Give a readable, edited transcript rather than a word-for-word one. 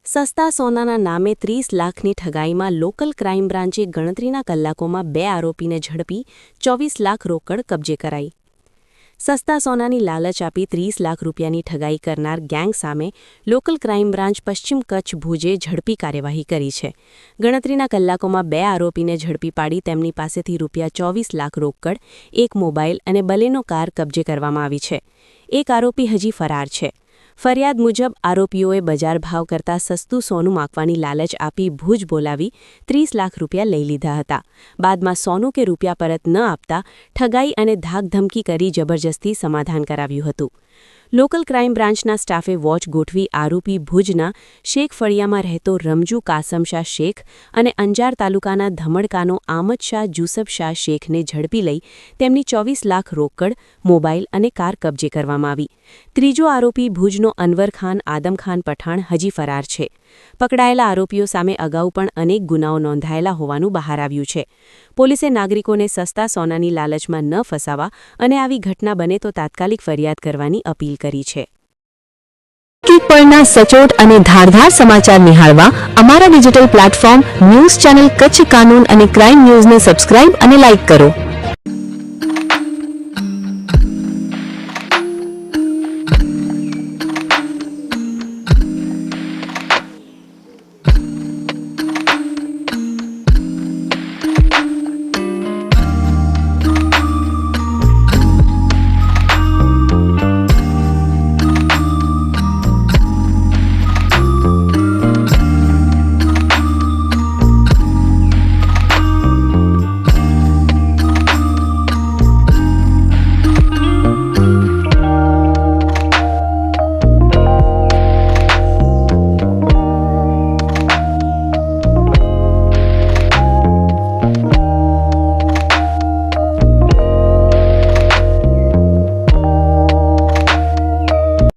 સસ્તા સોનાના નામે 30 લાખની ઠગાઈમાં લોકલ ક્રાઇમ બ્રાન્ચે ગણતરીના કલાકોમાં 2 આરોપીને ઝડપી 24 લાખ રોકડ કબજે કરાઈ. સસ્તા સોનાની લાલચ આપી 30 લાખ રૂપિયાની ઠગાઈ કરનાર ગેંગ સામે લોકલ ક્રાઇમ બ્રાન્ચ પશ્ચિમ કચ્છ ભુજે ઝડપી કાર્યવાહી કરી છે. ગણતરીના કલાકોમાં 2 આરોપીને ઝડપી પાડી તેમની પાસેથી રૂપિયા 24 લાખ રોકડ, એક મોબાઈલ અને બલેનો કાર કબજે કરવામાં આવી છે. એક આરોપી હજી ફરાર છે. ફરિયાદ મુજબ આરોપીઓએ બજાર ભાવ કરતાં સસ્તું સોનું માગવાની લાલચ આપી ભુજ બોલાવી 30 લાખ રૂપિયા લઈ લીધા હતા. બાદમાં સોનું કે રૂપિયા પરત ન આપતા ઠગાઈ અને ધાકધમકી કરી જબરજસ્તી સમાધાન કરાવ્યું હતું. લોકલ ક્રાઇમ બ્રાન્ચના સ્ટાફે વોચ ગોઠવી આરોપી ભુજના શેખ ફળિયામાં રહેતો રમજુ કાસમ શાહ શેખ અને અંજાર તાલુકાના ધમડકાનો આમદ શાહ જુસબ શાહ શેખને ઝડપી લઈ તેમની 24 લાખ રોકડ, મોબાઈલ અને કાર કબજે કરવામાં આવી. ત્રીજો આરોપી ભુજનો અનવર ખાન આદમ ખાન પઠાણ હજી ફરાર છે. પકડાયેલા આરોપીઓ સામે અગાઉ પણ અનેક ગુનાઓ નોંધાયેલા હોવાનું બહાર આવ્યું છે. પોલીસે નાગરિકોને સસ્તા સોનાની લાલચમાં ન ફસાવા અને આવી ઘટના બને તો તાત્કાલિક ફરિયાદ કરવાની અપીલ કરી છે. પળના સચોટ અને ધારદાર સમાચાર નિહાળવા અમારા digital platform news channel Kutch કાનૂન અને ક્રાઇમ ન્યૂઝને સબસ્ક્રાઇબ અને લાઇક કરો.